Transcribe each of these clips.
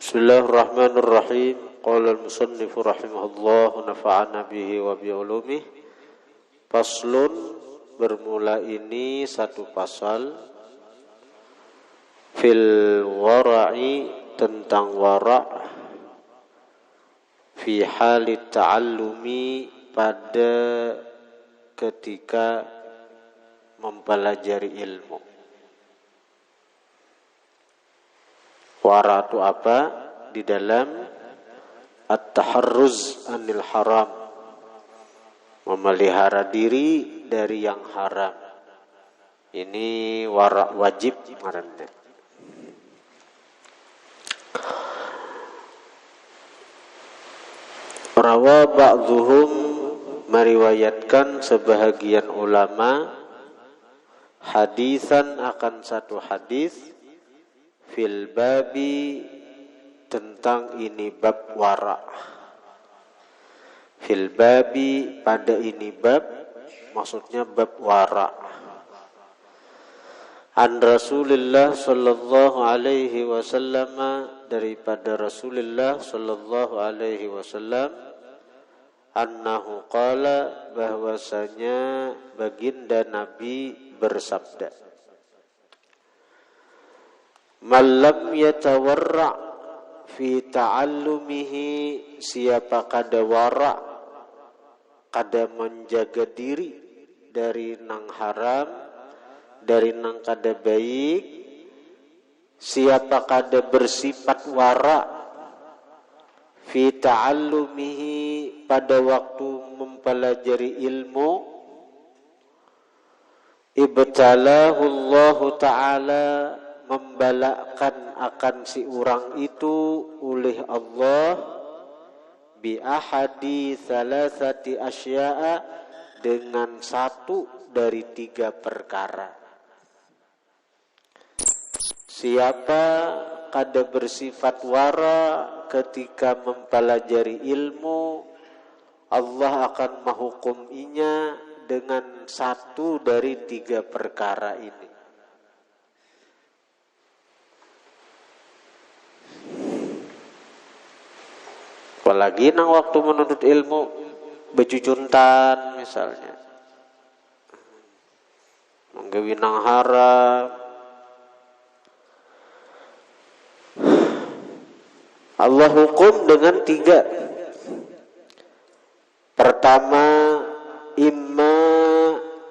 Bismillahirrahmanirrahim. Qala al-musannif rahimahullah nafa'ana bihi wa bi ulumih. Faslun, bermula ini satu pasal fil wara'i, tentang wara', fi halit ta'allumi, pada ketika mempelajari ilmu. Wara' itu apa? Di dalam at-taharruz anil haram, memelihara diri dari yang haram. Ini wara' wajib ngaranna. Rawa ba'dhuhum, meriwayatkan sebahagian ulama, hadisan, akan satu hadis, fil babi, tentang ini bab wara'. Fil babi, pada ini bab, maksudnya bab wara'. An Rasulillah sallallahu alaihi wasallam, daripada Rasulullah sallallahu alaihi wasallam, annahu qala, bahwasanya baginda Nabi bersabda, man lam yatawarra' fi ta'allumihi, siapa kada wara', kada menjaga diri dari nang haram, dari nang kada baik, siapa kada bersifat wara' fi ta'allumihi, pada waktu mempelajari ilmu, ibtalahu Allah ta'ala, membalakkan akan si orang itu oleh Allah, bi ahadi salasati asya'a, dengan satu dari tiga perkara. Siapa kada bersifat wara ketika mempelajari ilmu, Allah akan menghukuminya dengan satu dari tiga perkara ini. Apalagi nang waktu menuntut ilmu becujuntan misalnya, menggawi nang haram, Allah hukum dengan tiga. Pertama, imma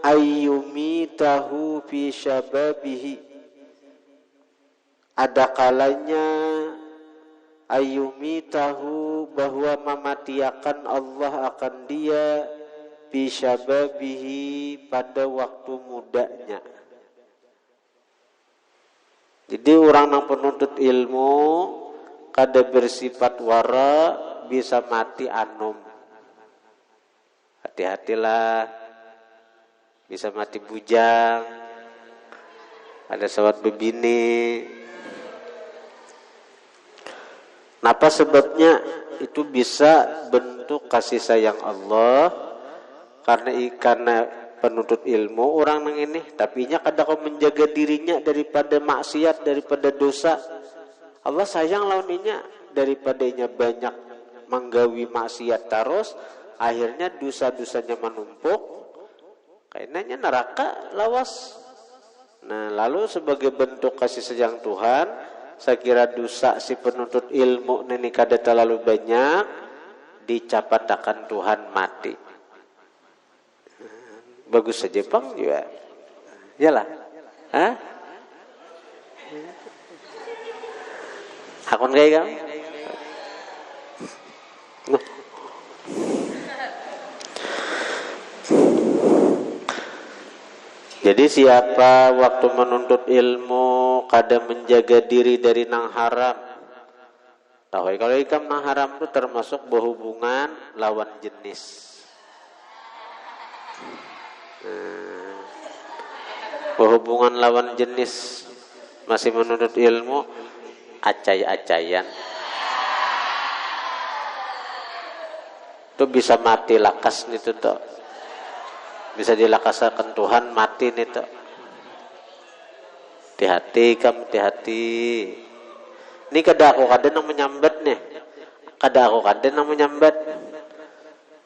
ayyumitahu fi syababihi, ada kalanya ayyumitahu, bahwa mematiakan Allah akan dia, fi syababihi, pada waktu mudanya. Jadi orang yang penuntut ilmu kada bersifat wara, bisa mati anum. Hati-hatilah, bisa mati bujang, ada sawat bebini. Napa sebabnya? Itu bisa bentuk kasih sayang Allah, karena penuntut ilmu orang nang ini, tapi nya kada kau menjaga dirinya daripada maksiat, daripada dosa. Allah sayang launinya, daripada nya banyak menggawi maksiat terus, akhirnya dosa-dosanya menumpuk, kayaknya neraka lawas. Nah, lalu sebagai bentuk kasih sayang Tuhan, saya kira dosa si penuntut ilmu ini kada terlalu banyak, dicapatakan Tuhan mati. Bagus saja Bang juga. Yalah. Hah? Akun kayak kamu? Jadi siapa waktu menuntut ilmu kada menjaga diri dari nang haram, tahu kalau ikam nang haram itu termasuk berhubungan lawan jenis. Berhubungan lawan jenis masih menuntut ilmu, acay-acayan, itu bisa mati lakas nih tuh. Bisa dilakasakan Tuhan mati nih tuh. Hati-hati kamu, hati-hati. Ini kada aku kada nang menyambat nih. Kada aku kada nang menyambat.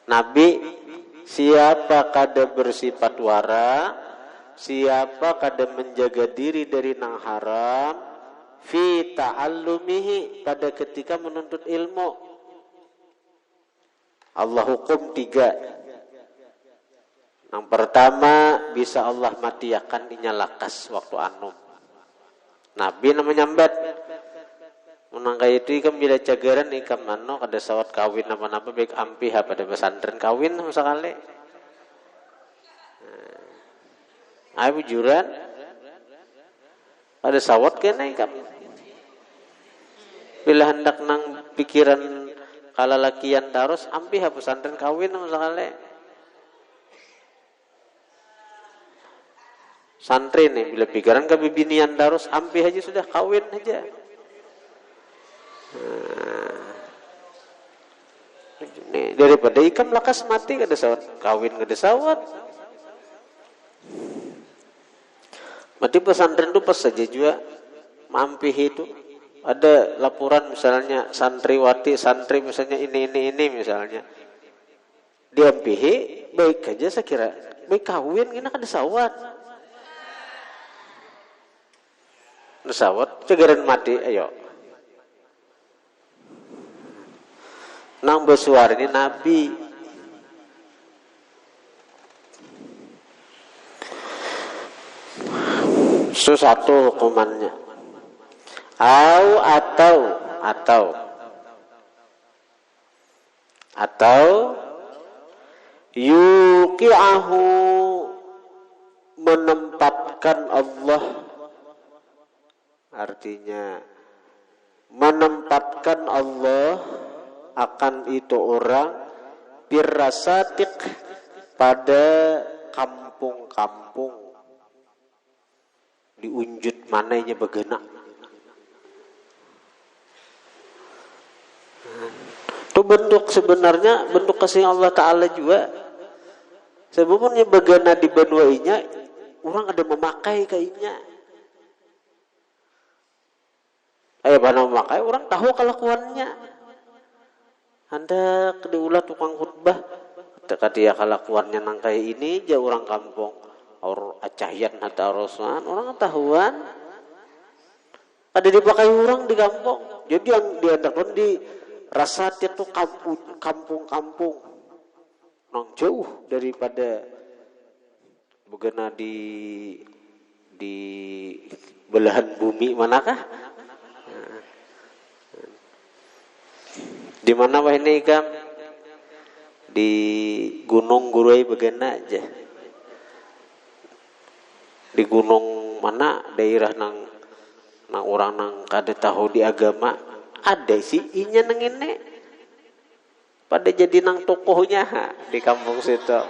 Nabi siapa kada bersifat wara, siapa kada menjaga diri dari nang haram, fi ta'allumihi pada ketika menuntut ilmu. Allah hukum 3. Yang pertama bisa Allah matiakan inyalakas waktu anum. Nabi namanya nyambat. Menangkai itu ikam bila cagaran ikam mano kada sawat kawin apa-apa baik ampiha pada pesantren kawin sekali. Ayo bujuran ada sawat kena ikam. Bila hendak nang pikiran kalalakian terus ampiha pesantren kawin sekali. Santri nih bila pikiran kebibinian terus ampih aja sudah kawin aja. Nih, daripada ikam lakas mati kada sawat kawin kada sawat. Mati pesantren itu pas saja juga mampih itu ada laporan misalnya santriwati santri misalnya ini misalnya diampihi baik aja saya kira baik kawin kena kada sawat. Sawat cegaran mati ayo. Nang bersuara ini Nabi. Satu hukumannya. Atau yuqi'ahu menempatkan Allah, artinya menempatkan Allah akan itu orang birasatik pada kampung-kampung diunjut mananya begenak. Itu bentuk sebenarnya bentuk kasih Allah Ta'ala juga. Sebabnya begana di benuainya orang ada memakai kainnya. Mana memakai orang tahu kelakuannya. Anda kedua tukang khutbah ketika dia kelakuannya nang kayak ini aja orang kampung or acahian atau rosan orang tahuan ada dipakai orang di kampung. Jadi yang diadakan di rasa itu kampung-kampung nang jauh daripada begana di belahan bumi manakah? Di mana wah ini ikam? Di gunung Gurui begana aja. Di gunung mana daerah nang orang nang kada tahu di agama ada sih inya nang ini. Pada jadi nang tokohnya di kampung situ.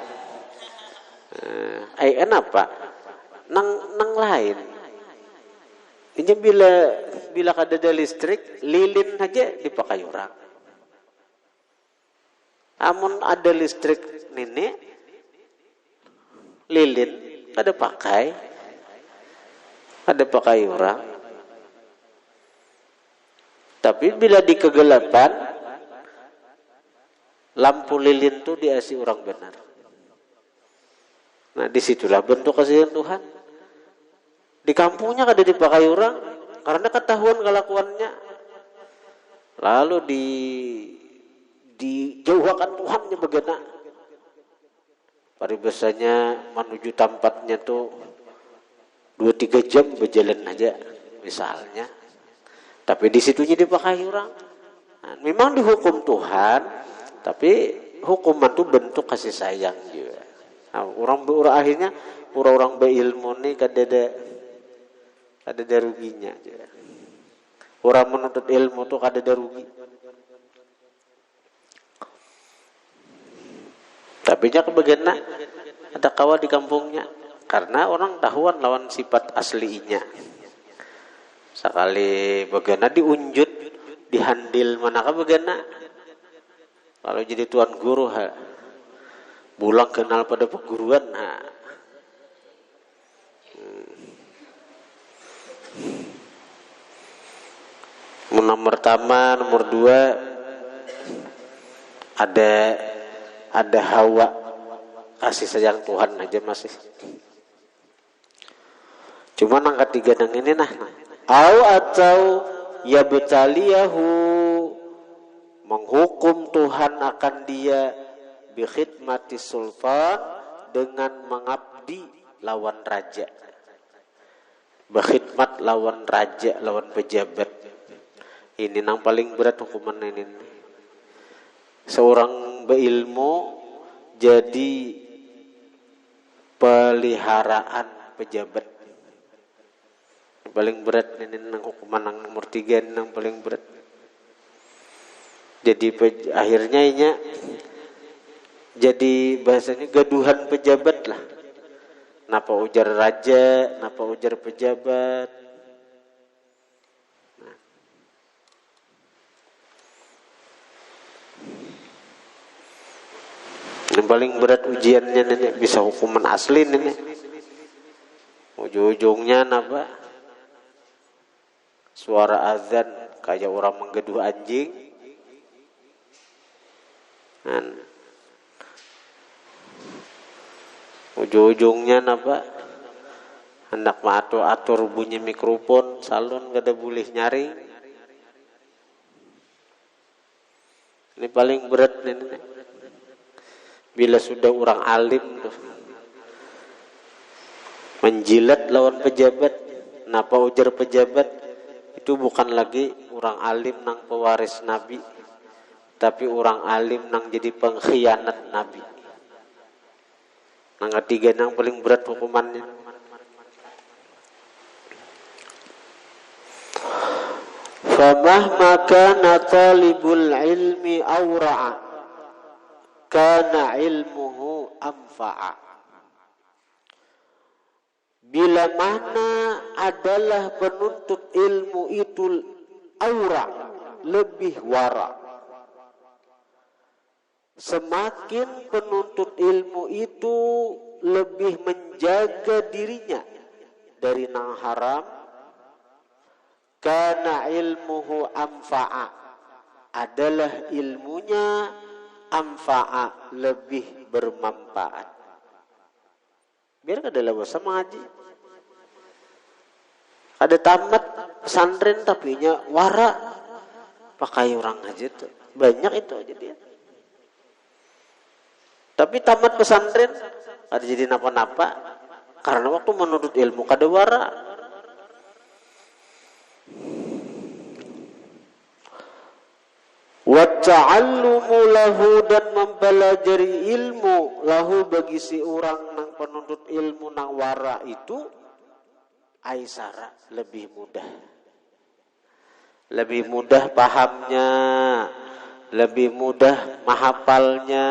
Kenapa? Nang lain. Inya bila kada ada listrik, lilin aja dipakai orang. Amun ada listrik nenek, lilin ada pakai orang. Tapi bila di kegelapan, lampu lilin itu diasi orang benar. Nah disitulah bentuk kasih Tuhan. Di kampungnya kada dipakai orang karena ketahuan kelakuannya. Lalu dijauhkan Tuhannya begana. Paribasanya menuju tempatnya tuh 2-3 jam berjalan aja misalnya. Tapi di situnya dipakai orang. Nah, memang dihukum Tuhan, tapi hukuman itu bentuk kasih sayang juga. Nah, orang akhirnya orang berilmu nih kada ada ruginya juga. Orang menuntut ilmu tuh kada ada rugi. Tapi nya kebegana ada kawa di kampungnya karena orang tahuan lawan sifat aslinya. Sekali begana diunjut, dihandil manakah begana. Kalau jadi tuan guru bulang kenal pada perguruan Nomor pertama, nomor dua ada hawa kasih sayang Tuhan aja masih. Cuma yang ketiga nang ini atau ya betaliyahu menghukum Tuhan akan dia bi khidmati sultan dengan mengabdi lawan raja. Berkhidmat lawan raja, lawan pejabat. Ini yang paling berat hukuman ini. Seorang berilmu jadi peliharaan pejabat. Paling berat ini nang hukuman nang nomor 3 ini nang paling berat. Jadi akhirnya inya jadi bahasanya gaduhan pejabat lah. Napa ujar raja, napa ujar pejabat. Nah. Yang paling berat ujiannya nenek bisa hukuman asli nenek. Ujung-ujungnya napa? Suara azan kayak orang menggeduh anjing. Dan ujung-ujungnya napa? Hendak atur bunyi mikrofon, salon gak ada boleh nyaring. Ini paling berat nih. Bila sudah orang alim tuh menjilat lawan pejabat, napa ujar pejabat? Itu bukan lagi orang alim nang pewaris Nabi, tapi orang alim nang jadi pengkhianat Nabi. Nang ketiga nang paling berat hukumannya. Famahma kana talibul ilmi awra'a kana ilmuhu anfa'a. Bila mana adalah penuntut ilmu itu aura, lebih wara. Semakin penuntut ilmu itu lebih menjaga dirinya dari nang haram, kana ilmuhu anfa'a, adalah ilmunya anfa'a, lebih bermanfaat. Biar kada lawas sama ngaji. Ada tamat pesantren tapi nya wara pakai orang aja tuh. Banyak itu aja dia. Tapi tamat pesantren ada jadi napa-napa karena waktu menuntut ilmu kada wara. Wa ta'allumu lahu, dan mempelajari ilmu lahu bagi si orang nang penuntut ilmu nang wara itu aisara, lebih mudah pahamnya, lebih mudah mahafalnya,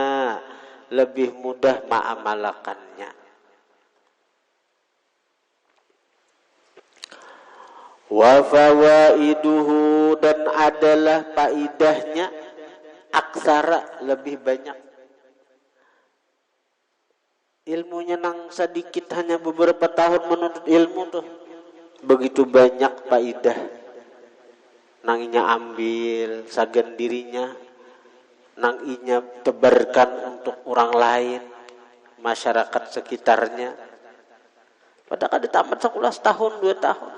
lebih mudah ma'amalakannya. Wa fawaiduhu, dan adalah faidahnya aksara, lebih banyak. Ilmunya nang sedikit hanya beberapa tahun menuntut ilmu tuh begitu banyak faidah nang inya ambil sagan dirinya, nang inya tebarkan untuk orang lain, masyarakat sekitarnya. Padahal kan tamat sekolah setahun 2 tahun,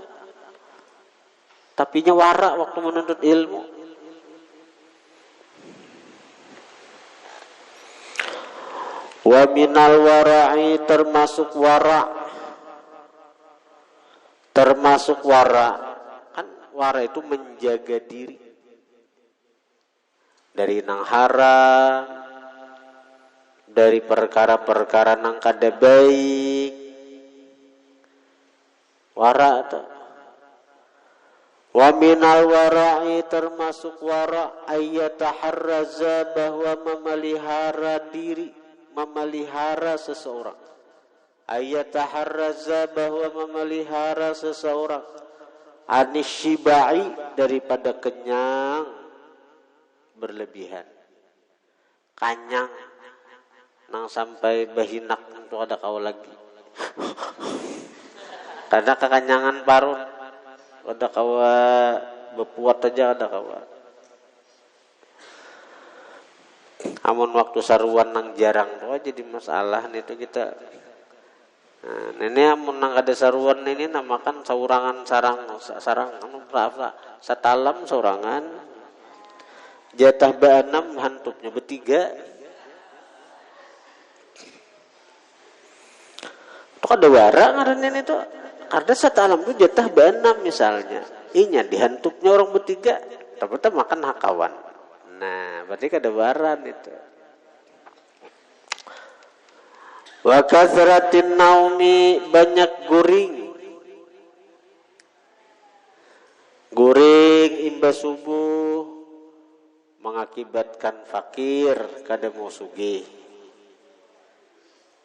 tapi nya wara waktu menuntut ilmu. Wa minal wara'i, termasuk wara kan wara itu menjaga diri dari nang haram, dari perkara-perkara nang kada baik. Wara itu. Wa minal wara'i, termasuk wara ayyataharraza, bahwa memelihara diri, memelihara seseorang. Ayyataharraza, bahwa memelihara seseorang anisyibai, daripada kenyang berlebihan. Kanyang nang sampai bahinak itu ada kau lagi. Karena kekanyangan parut ada kau bepuat aja ada kawan. Amun waktu saruan nang jarang tuh jadi masalah nih tuh kita. Nah, ini amun nang ada saruan ini namakan saurangan sarang satalam saurangan. Jatah ba-6 hantupnya bertiga. Itu ada warang ngarannya itu. Karena satalam itu jatah ba-6 misalnya. Inya dihantupnya orang bertiga, tapi makan hakawan. Nah, berarti kada baran itu. Wa kasratin naumi, banyak guring. Guring imbas subuh mengakibatkan fakir kada mau sugih.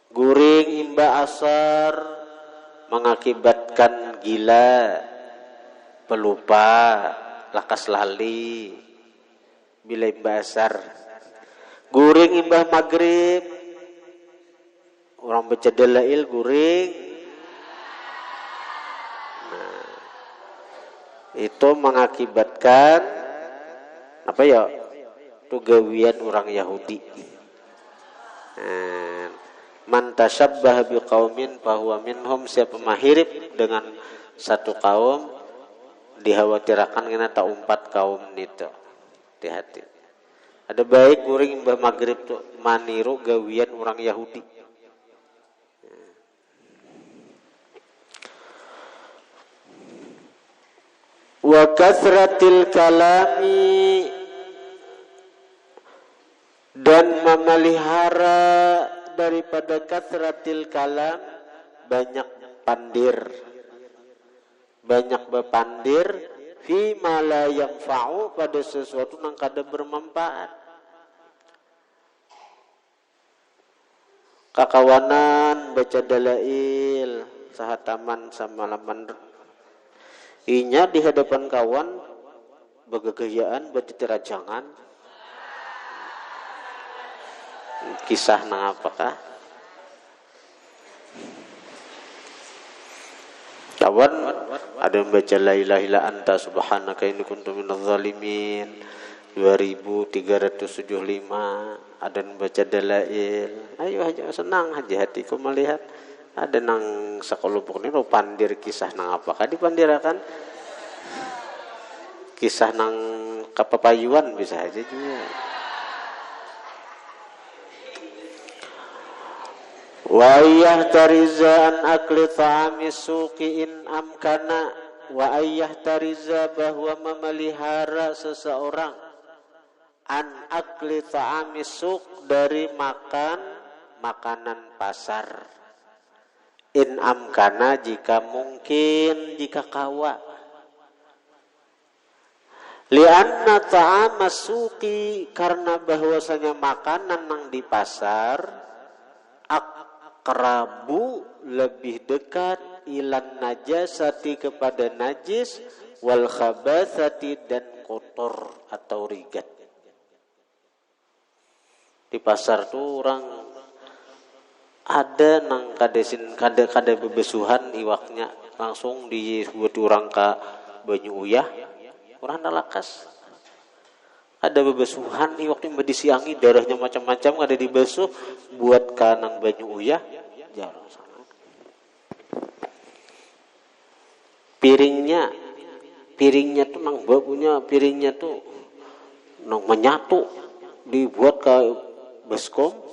Guring imba asar mengakibatkan gila, pelupa, lakas lali. Bila imbah asar, guring imbah maghrib, orang baca dalail guring. Nah, itu mengakibatkan apa ya? Itu gawian orang Yahudi. Man tashabbaha biqaumin fahuwa minhum, siapa mahirip dengan satu kaum dikhawatirkan kena tak umpat kaum itu. Hati-hati. Ada baik guring imbah maghrib tuh maniru gawian orang Yahudi. Wa kasratil kalami, dan memelihara daripada kasratil kalam, banyak pandir, banyak bepandir fi ma la yanfa'u, pada sesuatu yang kada bermanfaat. Kakawanan baca dalail sahataman sama laman inya di hadapan kawan begegayaan baca terajangan. Kisah nang apakah? Kawan ada yang baca la ilaha illa anta subhanaka inni kuntu minadz zalimin 2375, ada yang baca dalail. Ayo aja senang aja hatiku melihat ada nang sakolupuk ini pandir kisah nang apakah dipandirakan? Kisah nang kapapayuan bisa aja juga. Wa yahtariza an akli ta'ami suqi in amkana, wa yahtariza bahwa memelihara seseorang an akli ta'ami suq, dari makan makanan pasar, in amkana jika mungkin, jika kawa. Lianna ta'ama suqi, karena bahwasanya makanan nang di pasar akrabu lebih dekat ilan najasati kepada najis, wal khabatsati dan kotor atau rigat. Di pasar tuh orang ada nang kada bebesuhan iwaknya langsung dibuat orang ka banyu uyah, orang nalakas. Ada bebesuhan iwak yang disiangi darahnya macam-macam ada dibesuh buat kanang banyu uyah jarang sana. Piringnya tuh nang babunya piringnya tuh nang menyatu dibuat ke baskom.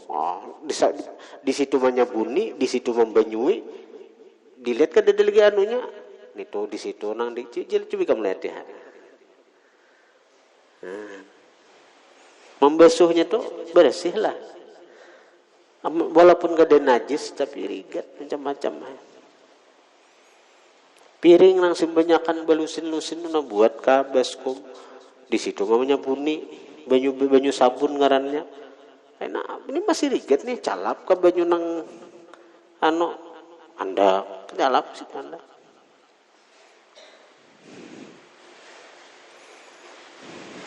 Di situ menyabuni, di situ membanyui, dilihat kan ada lagi anunya. Itu di situ nang dicicil coba kamu lihat ya. Membasuhnya tuh bersih lah. Walaupun gak ada najis tapi rigat macam-macam. Piring nang simbanyakan belusin-lusin nang buat ka baskom. Di situ namanya buni, banyu sabun ngarannya. Nah, ini masih rigat nih, calap ke banyu nang Anda calap sih Anda.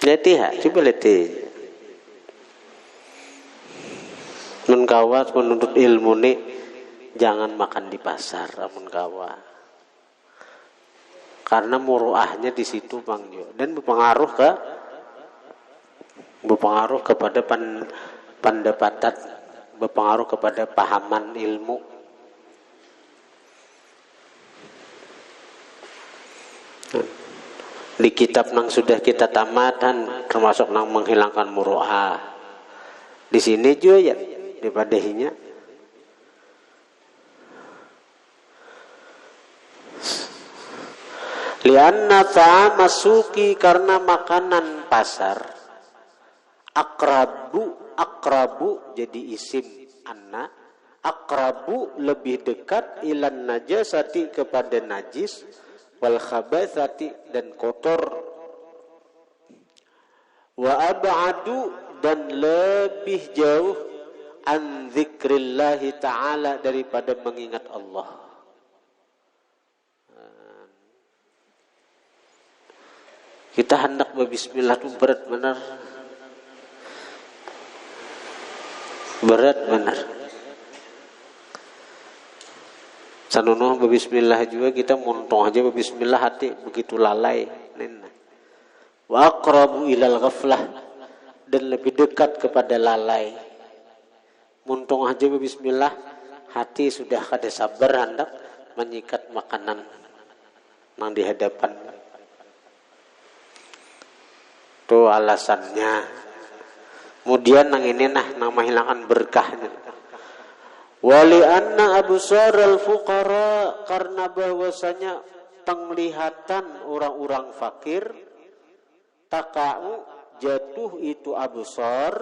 Lihat coba lihat. Mun kawa menuntut ilmu nih jangan makan di pasar, amun kawa. Karena muruahnya di situ Bang Jo, dan berpengaruh kepada pendapatan, berpengaruh kepada pahaman ilmu. Di kitab nang sudah kita tamatan termasuk nang menghilangkan muruah. Di sini juga ya di padahinya. Lianna ta'ama suki, karena makanan pasar. Akrabu jadi isim anna. Akrabu lebih dekat ilan najasati, kepada najis, wal khabatsati dan kotor. Wa ab'adu dan lebih jauh an dzikrillahi ta'ala, daripada mengingat Allah. Kita hendak berbismillah itu berat benar. Berat benar. Sanono berbismillah juga kita montong aja berbismillah hati begitu lalai. Wa aqrabu ilal ghaflah, dan lebih dekat kepada lalai. Montong aja berbismillah hati sudah kada sabar hendak menyikat makanan nang di hadapan. Itu alasannya. Kemudian nang ini nang menghilangkan berkahnya. Wali anna absaral fuqara, karena bahwasanya penglihatan orang-orang fakir, takau jatuh itu absar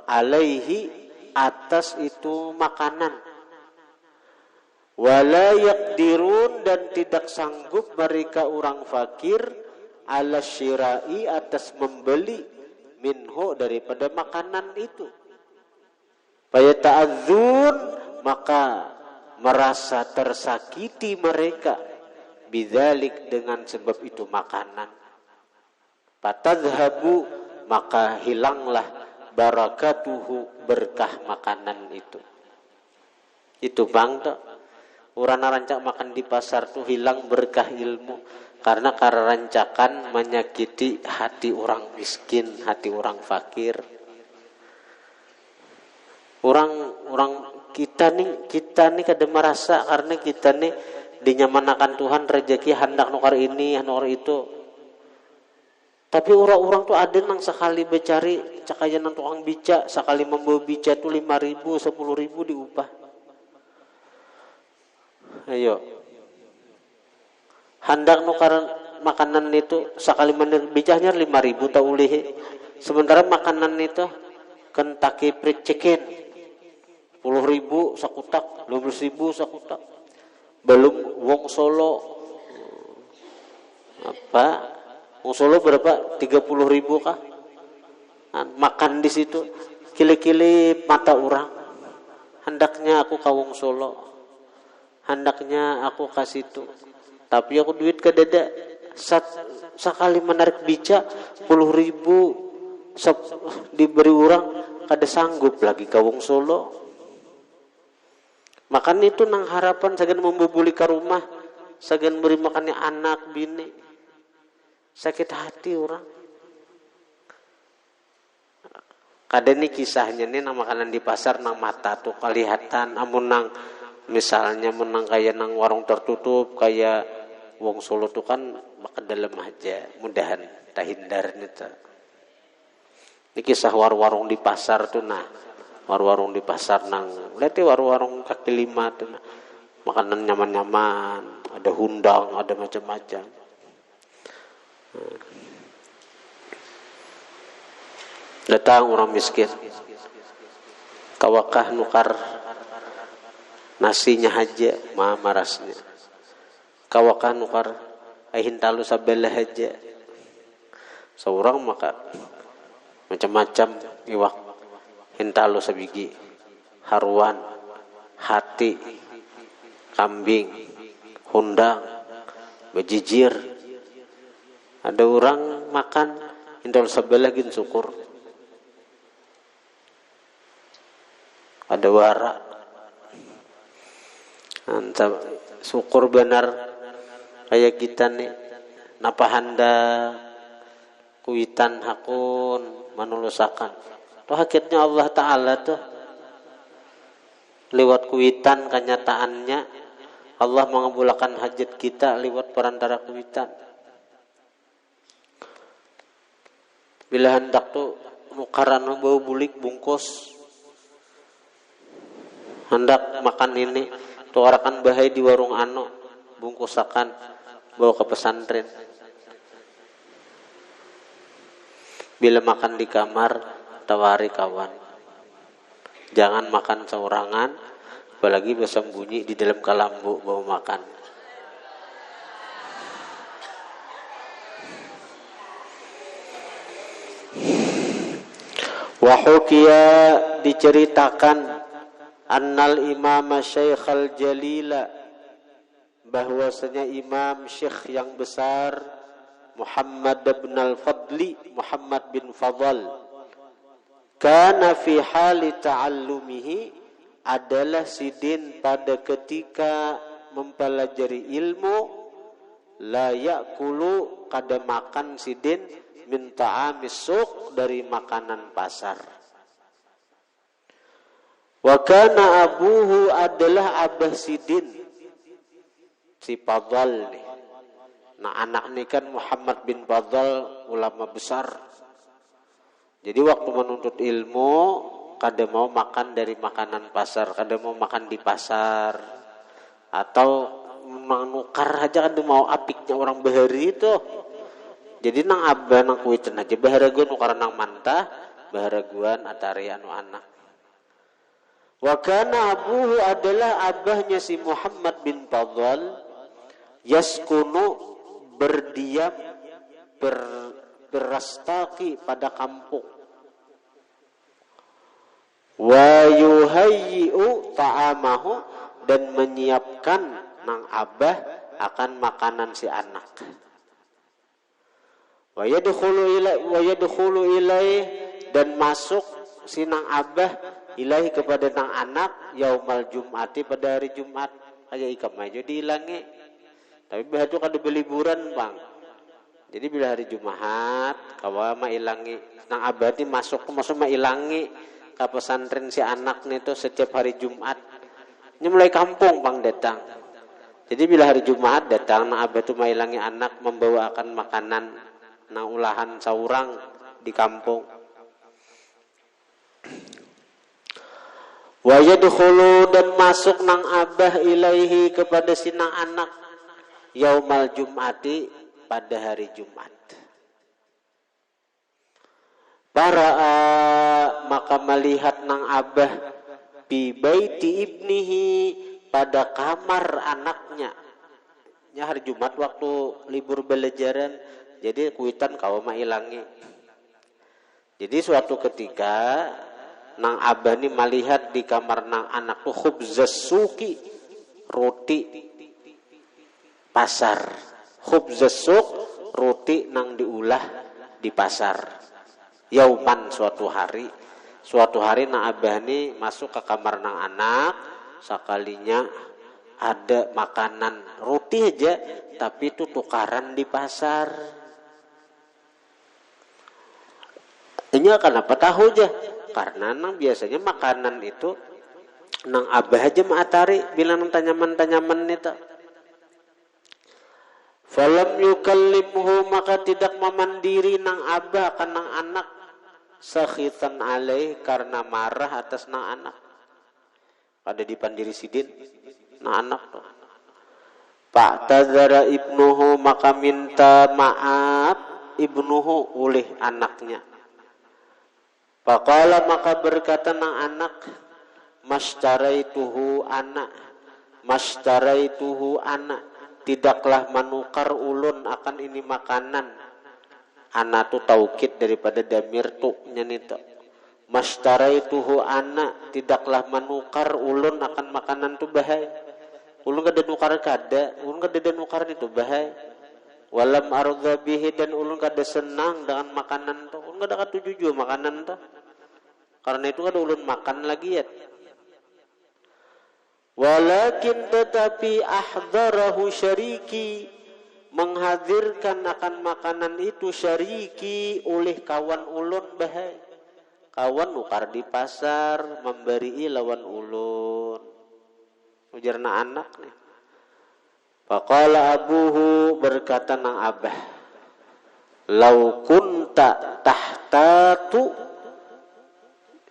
alaihi atas itu makanan. Wala yaqdirun, dan tidak sanggup mereka orang fakir ala syira'i atas membeli minhu daripada makanan itu. Fayata'adzun, maka merasa tersakiti mereka, bidzalik dengan sebab itu makanan. Fatadhhabu, maka hilanglah barakatuhu, berkah makanan itu. Itu Bang tuh. Urang rancak makan di pasar tuh hilang berkah ilmu. Karena rancakan menyakiti hati orang miskin, hati orang fakir. Orang kita nih kada merasa, karena kita nih dinyamanakan Tuhan rezeki hendak nukar ini, nukar itu. Tapi orang-orang tuh ada nang sekali becari cakayan nang tukang bica, sekali membawa bica tuh 5.000, 10.000 diupah. Ayo. Hendak nukar makanan itu sekali bijahnya 5.000 tak ulih. Sementara makanan itu Kentucky Fried Chicken 10.000 sakutak, 12.000 sakutak. Belum wong Solo wong Solo berapa? 30.000 kah? Makan di situ kili-kili mata orang. Hendaknya aku ka wong Solo, hendaknya aku kasih itu. Tapi aku duit ke dada, sekali menarik bica 10.000 diberi orang, kada sanggup lagi ka wong Solo. Makan itu nang harapan sagan membubuli ke rumah, sagan beri makannya anak bini. Sakit hati orang. Kada nih kisahnya nih nang makanan di pasar nang mata tuh kelihatan, amun nang misalnya menang kayak nang warung tertutup kayak wong Solo tuh kan makan dalam aja, mudahan tak hindar nih. Ini kisah warung di pasar tuh nah, warung di pasar nang, lihat warung kaki lima tuh nah, makanan nyaman-nyaman, ada hundang, ada macam-macam. Datang orang miskin, kawakah nukar nasinya aja, marasnya. Kawakah nukar aihin talu sabelah aja. Seorang maka macam-macam iwak hintalu sabigi, haruan, hati, kambing, hundang, bejijir. Ada orang makan hintalu sabelah gin syukur. Ada wara. Antap syukur benar kayak kita nih napa hendak kuitan hakun manulusakan tuh hakikatnya Allah Ta'ala tuh lewat kuitan kenyataannya Allah mengabulkan hajat kita lewat perantara kuitan. Bila hendak tuh nukarana bau bulik bungkus hendak makan ini tuarakan bahaya di warung ano bungkusakan bawa ke pesantren. Bila makan di kamar tawari kawan, jangan makan seorangan apalagi bersembunyi di dalam kalambu bawa makan. Wahukiya diceritakan annal imam Syekhal Jalila bahwasanya imam syekh yang besar Muhammad bin al-Fadli Muhammad bin Fadl kana fi hali ta'allumihi adalah sidin pada ketika mempelajari ilmu la yakulu kada makan sidin min ta'amis suq dari makanan pasar. Wa kana abuhu adalah abah sidin si Fadl nih. Nah anak ini kan Muhammad bin Fadl ulama besar. Jadi waktu menuntut ilmu kada mau makan dari makanan pasar, kada mau makan di pasar, atau menukar aja kada mau apiknya orang bahari itu. Jadi nang abah nang kuitan aja baharaguan nukar nang mantah, baharaguan atari anu anak. Wa kana abuhu adalah abahnya si Muhammad bin Fadl yaskunu berdiam berastaki pada kampung. Wa yuhayyi'u ta'amahu dan menyiapkan nang abah akan makanan si anak. Wa yadkhulu ilaih dan masuk si nang abah ilahi kepada nang anak yaumal jum'ati pada hari Jumat. Aja ikam aja dihilangi. Tapi bahatu kada beliburan bang. Jadi bila hari Jumat kawa mailangi nang abah ni masuk mailangi ke pesantren si anak nih tuh setiap hari Jumat. Ini mulai kampung bang datang. Jadi bila hari Jumat datang nang abah tu mailangi anak membawakan makanan nang ulahan saurang di kampung. Wa yadkhulu dan masuk nang abah ilaihi kepada si nang anak yaumal jum'ati pada hari Jumat. Maka melihat nang abah bi baiti ibnihi pada kamar anaknya. Ya hari Jumat waktu libur belajaran, jadi kuitan kau mailangi. Jadi suatu ketika nang abah ni melihat di kamar nang anak tu khubzas suki, roti pasar. Khubzas suq, roti nang diulah di pasar. Yauman suatu hari nang abah ni masuk ke kamar nang anak, sekalinya ada makanan roti aja, tapi itu tukaran di pasar. Ini kenapa tahu aja? Karena nang biasanya makanan itu nang abah aja maatari bilang nang tanyaman itu. Falam yukallimhu maka tidak memandiri nang abah kan nang anak sakhitan alaih karena marah atas nang anak. Ada dipandiri sidin nang anak tuh. Pak tadzara ibnuhu maka minta maaf ibnuhu oleh anaknya. Faqala maka berkata nang anak mashtaraituhu anak tidaklah menukar ulun akan ini makanan. Anak tu taukid daripada damir tu nyanita. Mashtaraituhu anak tidaklah menukar ulun akan makanan tu bahai. Ulun kada nukar ulun kada nukar itu bahai. Walam arudha bihi dan ulun kada senang dengan makanan tu. Ulun kada katuju makanan tu. Karena itu kada ulun makan lagi ya. Walakin tetapi ahdarahu syariki menghadirkan akan makanan itu syariki oleh kawan ulun bahai. Kawan nukar di pasar memberi lawan ulun. Ujarna anak nih. Faqala abuhu, berkata nang abah, lau kunta tahtatu,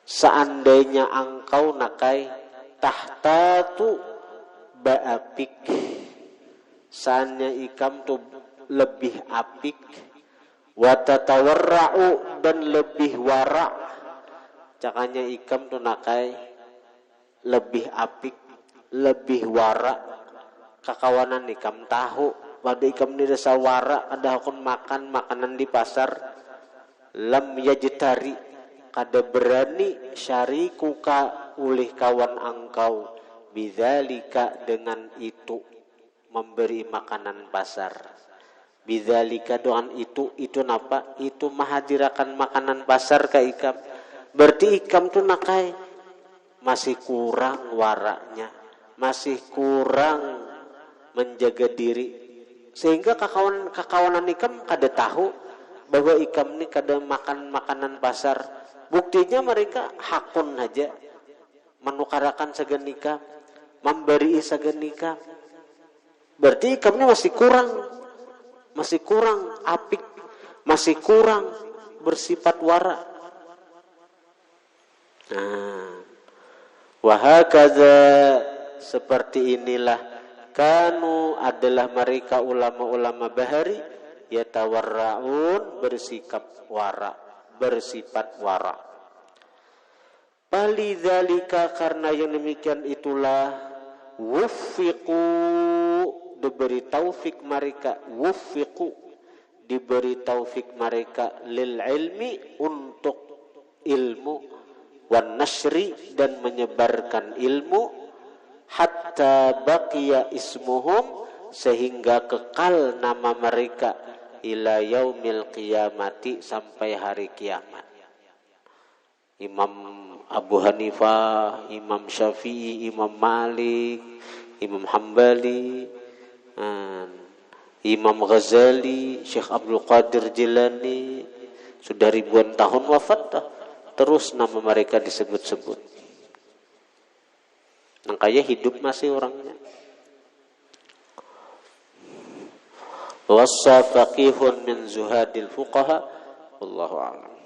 seandainya engkau nakai tahtatu ba'apik, seandainya ikam tu lebih apik, wa tatawarra'u, dan lebih wara', cakanya ikam tu nakai lebih apik, lebih wara', kakawanan ikam tahu pada ikam ni desa wara', ada akun makan makanan di pasar, lam yajtari, kada berani syarikuka oleh kawan engkau, bidzalika, dengan itu, memberi makanan pasar. Bidzalika, dengan itu napa? Itu mahadirakan makanan pasar ke ikam. Berarti ikam tu nakai masih kurang waraknya, masih kurang menjaga diri, sehingga kakawanan ikam kada tahu bahwa ikam ni kada makan makanan pasar. Buktinya mereka hakun aja menukarakan segenika, memberi segenika. Berarti ikam ni masih kurang apik, masih kurang bersifat wara. Wahakadza, seperti inilah, kanu adalah mereka ulama-ulama bahari, yatawarraun, bersifat wara. Palidzalika, karena yang demikian itulah, wuffiqu, diberi taufik mereka, wuffiqu, diberi taufik mereka, lil ilmi, untuk ilmu, wan nasri, dan menyebarkan ilmu, hatta baqiya ismuhum, sehingga kekal nama mereka, ila yaumil qiyamati, sampai hari kiamat. Imam Abu Hanifah, Imam Syafi'i, Imam Malik, Imam Hambali, Imam Ghazali, Syekh Abdul Qadir Jilani, sudah ribuan tahun wafat dah, terus nama mereka disebut-sebut. Makanya hidup masih orangnya. Wassa faqihun min zuhadil fuqaha, wallahu a'lam.